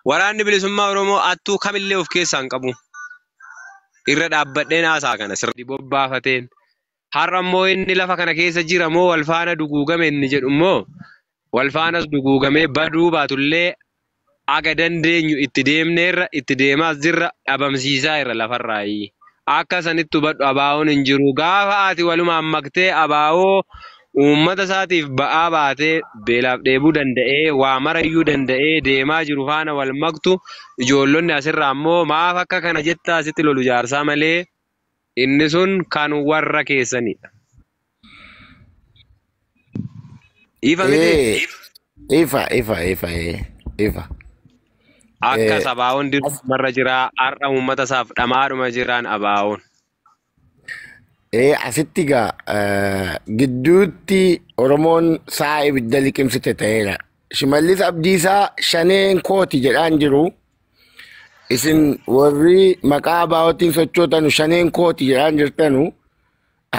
waraanni bilisummaa Oromoo attuu kamillee of keessaa hin qabu. Irra dhaabbadheen haasaa kana sirrii bobbaafateen. Har'a immoo inni lafa kana keessa jira moo wal faana duguugame inni jedhu immoo wal faanas duguugamee baduu baatullee aga dandeenyu itti deemneerra itti deemaas jirra dhabamsiisaa irra lafarraayi. Akka sanitti hubadhu abaawoon hin jiru. Gaafa ati walumaan maktee abaawoo uummata isaatiif ba'aa baatee beelaaf dheebuu danda'ee waa marayyuu danda'ee deemaa jiru faana wal maktu ijoollonni asirraa immoo maaf akka kana jettaa asitti lolu jaarsaa malee inni sun kan warra keessanidha. Ifa miti? Ifa. Akka sabaawoon dirqamarra jira har'a uummata isaaf dhamaadhuma jiraan abaawoon. Asitti gaa gidduutti Oromoon sa'a ibidda liqimsite ta'eera. Shimallis Abdiisaa shaneen kooti jedhaan jiru. Isin warri maqaa abaawootiin sochootanu shaneen kooti jedhaan jirtanu.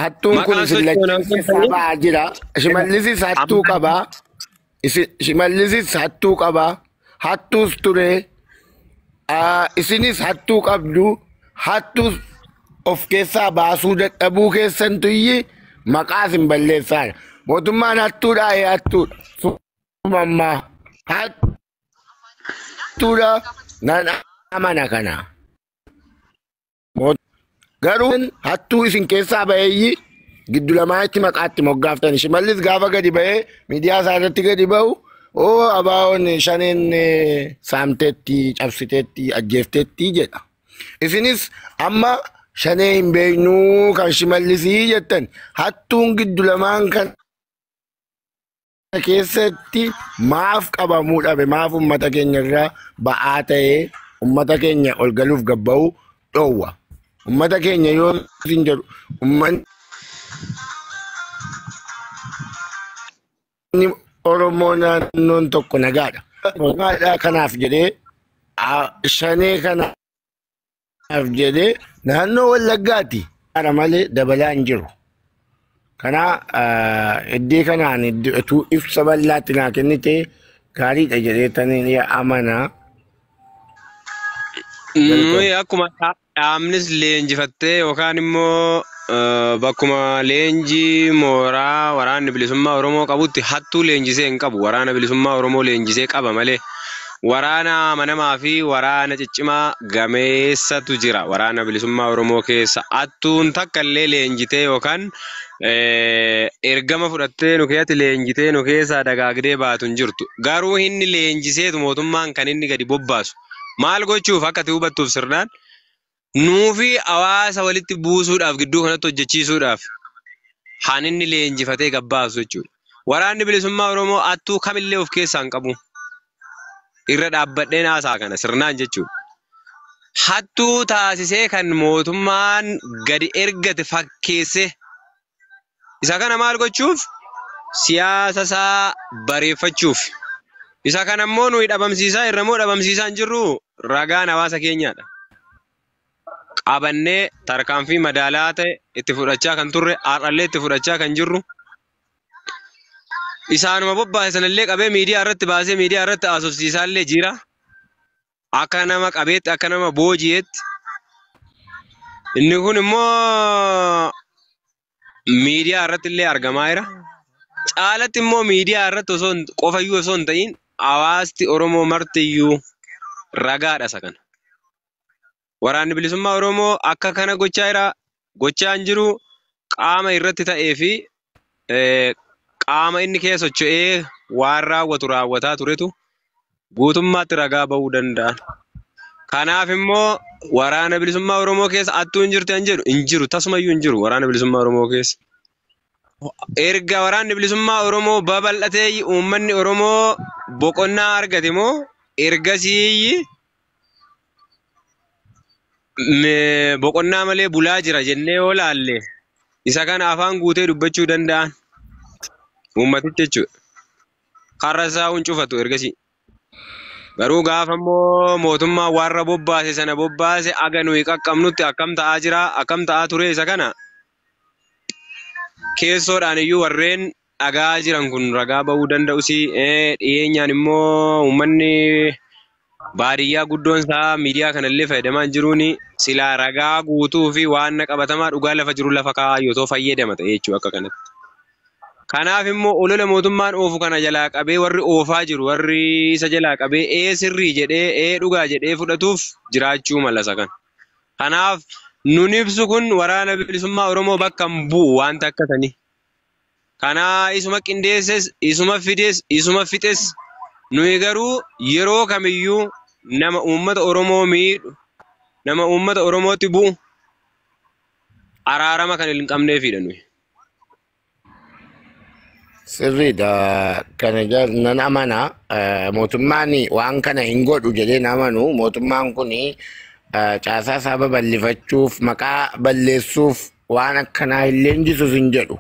Hattuun kun isin lachiisa ba'aa jira. Shimallisis hattuu qabaa. Shimallisis hattuu qabaa. Hattuus ture. Isinis hattuu qabdu. Hattuus of keessaa baasuu dadhabuu keessan tuyyi maqaa isin balleessaa. Mootummaan hattuudha hattuudha. Sumammaa hattuudha nan amana kana. Garuu hattuu isin keessaa ba'eeyyi giddu lamaatti maqaatti moggaaftani. Shimallis gaafa gadi ba'ee miidiyaa isaa irratti gadi ba'u abaawoon shaneen saamteetti cabsiteetti ajjeefteetti jedha. Isinis amma shanee hin beeknuu kan shimallisii jettan hattuun giddu lamaan kan keessatti maaf qabamuu dhabe maaf ummata keenya irraa ba'aa ta'ee ummata keenya ol galuuf gabba'u dhoowwa. Ummata keenya yoo isin jedhu ummanni Oromoo naannoon tokko nagaadha. Kanaaf jedhee shanee kanaaf jedhee naannoo Wallaggaati. Kana malee dabalaa hin jiru. Kana iddoo kanaan iddoo ibsa bal'aatti naa kennite gaariidha jedheetanii amanaa. Akkuma dhaabnis leenjifattee yookaan immoo bakkuma leenjii mooraa waraanni bilisummaa Oromoo qabutti hattuu leenjisee hin qabu. Waraana bilisummaa Oromoo leenjisee qaba malee. Waraana amanamaa fi waraana ciccimaa gameessatu jira waraana bilisummaa Oromoo keessa. Hattuun takka illee leenjitee yookaan ergama fudhattee nu keessatti leenjitee nu keessaa dagaagdee baatu hin jirtu. Garuu inni leenjiseetu mootummaan kan inni gadi bobbaasu. Maal gochuuf akka ati hubattuuf sirnaan nuufi hawaasa walitti buusuudhaaf gidduu kanatti hojjechiisuudhaaf haan inni leenjifatee gabbaasu jechuudha. Waraanni bilisummaa Oromoo hattuu kamillee of keessaa hin qabu. Irra dhaabbadheen haasaa kana sirnaan jechuudha. Hattuu taasisee kan mootummaan gadi ergate fakkeesse. Isa kana maal gochuuf? Siyaasa isaa bareeffachuuf. Isa kana immoo nuyi dhabamsiisaa irra moo dhabamsiisaa hin jirru ragaan hawaasa keenyaadha. Qabannee tarkaanfii madaalaa ta'e itti fudhachaa kan turre har'allee itti fudhachaa kan jirru. Isaanuma bobbaase sanallee qabee miidiyaa irratti baasee miidiyaa irratti haasofsiisaallee jira. Akka nama qabeetti akka nama booji'eetti. Inni kun immoo miidiyaa irratti illee argamaa jira. Caalatti immoo miidiyaa irratti qofayyuu osoo hin ta'in hawaasti Oromoo martiyyuu ragaadha isa kana. Waraanni bilisummaa Oromoo akka kana gochaa jira. Gochaa hin jiru qaama irratti ta'ee fi qaama inni keessa socho'ee waan raawwatu raawwataa turetu guutummaatti ragaa ba'uu danda'an. Kanaaf immoo waraana bilisummaa Oromoo keessa hattuu hin jirtu jedhu hin jiru tasumayyuu hin jiru waraana bilisummaa Oromoo keessa. Erga waraanni bilisummaa Oromoo babal'atee uummanni Oromoo boqonnaa argate moo ergasii boqonnaa malee bulaa jira jennee yoo laalle isa kana afaan guutee dubbachuu danda'an uummatichi jechuudha. Karra isaa huncufatu ergasii. Garuu gaafa immoo mootummaa warra bobbaase sana bobbaase aga nuyi qaqqabnutti akkam ta'aa jira akkam ta'aa ture isa kana keessoodhaan iyyuu warreen dhagaa jiran kun ragaa ba'uu danda'u si dhiyeenyaan immoo uummanni baadiyyaa guddoon isaa miidiyaa kanallee fayyadamaa hin jiruuni silaa ragaa guutuu fi waan qabatamaa dhugaa lafa jiru lafa kaayyootoo fayyadama ta'e jechuudha akka kanatti. Kanaaf immoo olola mootummaan oofu kana jalaa qabee warri oofaa jiru warri isa jalaa qabee sirrii jedhee dhugaa jedhee fudhatuuf jiraachuu malasa kan. Kanaaf nun ibsu kun waraana bilisummaa Oromoo bakka hin bu'u wanta akkasanii. Kanaa isuma qindeesses, isuma fides, isuma fixes nuyi garuu yeroo kamiyyuu nama uummata Oromoo miidhu, nama uummata Oromootti bu'u araarama kan hin qabneefidha nuyi. Sirriidha. Kana nan amana. Mootummaan waan kana hin godhu jedhee amanu. Mootummaan kun caasaa isaa babal'ifachuuf maqaa balleessuuf waan akkanaa hin leenjisuuf hin jedhu.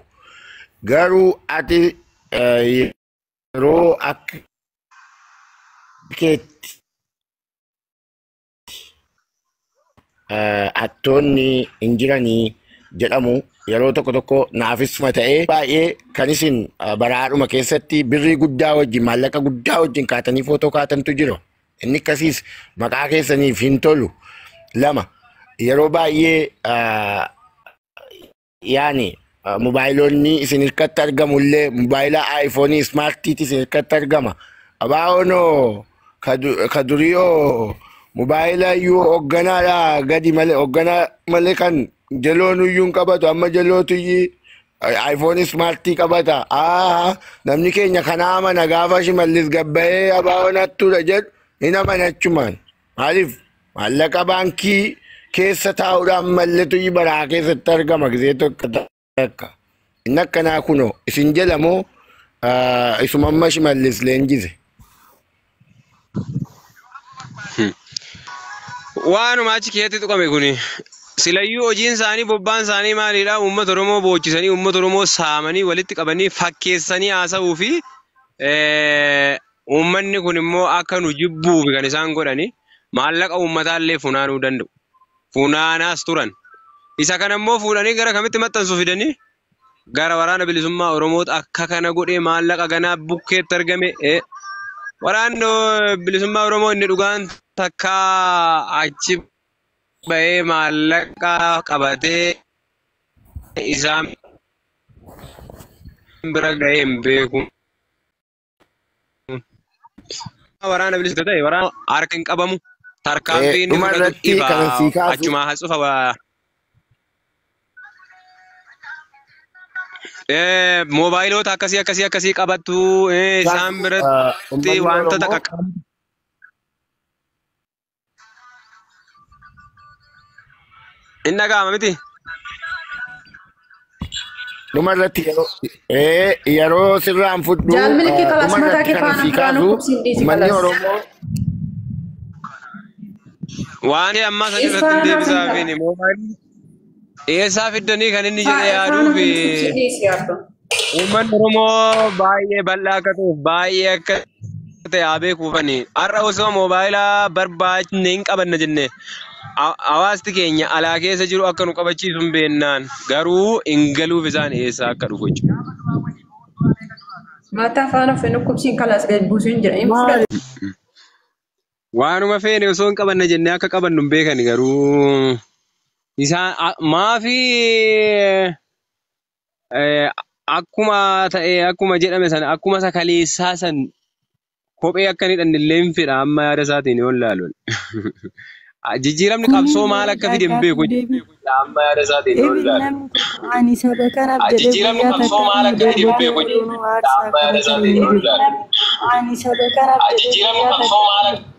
Garuu ati yeroo akka keetti hattoonni hin jiranii jedhamu yeroo tokko tokko naafisuma ta'ee baay'ee kan isin baraadhuma keessatti birrii guddaa wajjin maallaqa guddaa wajjin kaatanii footoo kaatantu jiru. Inni akkasiis maqaa keessaniif hin tolu. Lama yeroo baay'ee yaani mobaayilonni isin hirkatti argamullee mobaayila iPhone smartiiti isin hirkatti argama. Abaawoonoo kaduriyoo mobaayila iyyuu hogganaadha gadi malee hogganaa malee kan jaloon iyyuu qabatu amma jalootu iPhone smartii qabata. Namni keenya kanaa amana gaafa Shimallis Gabbahee abaawoon hattuudha jedhu hin amanachumaan. Maaliif maallaqa baankii keessa taa'uudhaan malleetu baraa keessatti argama gisee tokko akka. Inni akkanaa kunoo isin jedhamoo isuma amma Shimallis leenjise. Waanuma achi keessatti tuqame kuni silayyuu hojiin isaanii bobbaan isaanii maalidha? Uummata Oromoo boochisanii uummata Oromoo saamanii walitti qabanii fakkeessanii haasa'uu fi uummanni kun immoo akka nu jibbuuf kan isaan godhani maallaqa uummataallee funaanuu danda'u. Funaanaas turan. Isa kana immoo fuudhanii gara kamitti maxxansu fidanii gara waraana bilisummaa Oromooti akka kana godhee maallaqa ganaa bukkeetti argame. Waraanni bilisummaa Oromoo inni dhugaan takka achi bahee maallaqa qabatee isaan bira gahee hin beeku. Waraana bilisummaa ta'e waraana harka hin qabamu tarkaanfii inni fudhatu dhiibaa achumaa hasufa. Mobaayilota akkasii qabattu isaan biratti wantoota qaqqabu. Inni dhaga'ama miti. Dhumarratti yeroo sirraan fudhu dhumarratti kan asii kaasu manni Oromoo. Waan ammaa san irratti deebisaa fi moobaayilii eessaa fiddanii kan inni jedhee yaaduu fi uummanni Oromoo baay'ee bal'aa akka ta'e baay'ee akka ta'e haa beekuufani. Har'a osoo moobaayilaa barbaachne hin qabanna jenne hawaasti keenya alaa keessa jiru akka nu qabachiisu hin beennaan garuu hin galuuf isaan eessaa akka dhufu jechuudha. Mataa faana feenu kubsiin kalaas gadi buusuu hin jira. Waanuma feene osoo hin qabanna jenne akka qabannu hin beekani garuu isaan maafi akkuma ta'e akkuma jedhame sana akkuma isa kaleessaa san kophee akka hin hidhanne illee hin fedha amma yaada isaatiin yoo ilaaluun. Jijjiiramni qabsoo maal akka fide hin beeku amma yaada isaatiin yoo ilaaluun. Jijjiiramni qabsoo maal akka fide hin beeku amma yaada isaatiin yoo ilaaluun. Jijjiiramni qabsoo maal akka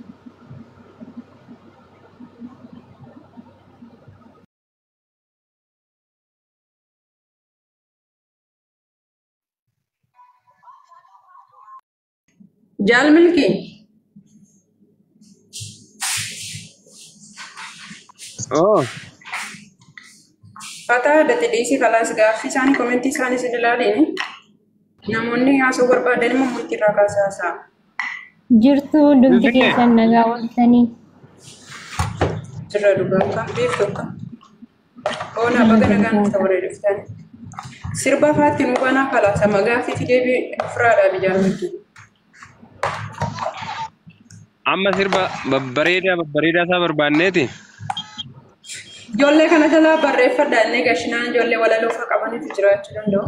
Jaal Milki. Oh. Fataa dadhabbiin kalaas gaaffii isaanii komentii isaanii si ilaaleen namoonni haasoo barbaadan immoo murtii irraa kaasaa. Jirtu dubbi keessan nagaa waltanii. Jirra dhugaa kan beektu akka. Oona baga nagaan isa warree dhuftan. Sirba faatti nu banaa kalaasa magaaffii fi deebii firaadhaa Jaal Milki. Amma sirba babbareedaa isaa barbaanneeti. Ijoollee kana jalaa barreeffadha inni gashinaan ijoollee walaloo fa'aa qabanitu jiraachuu danda'u.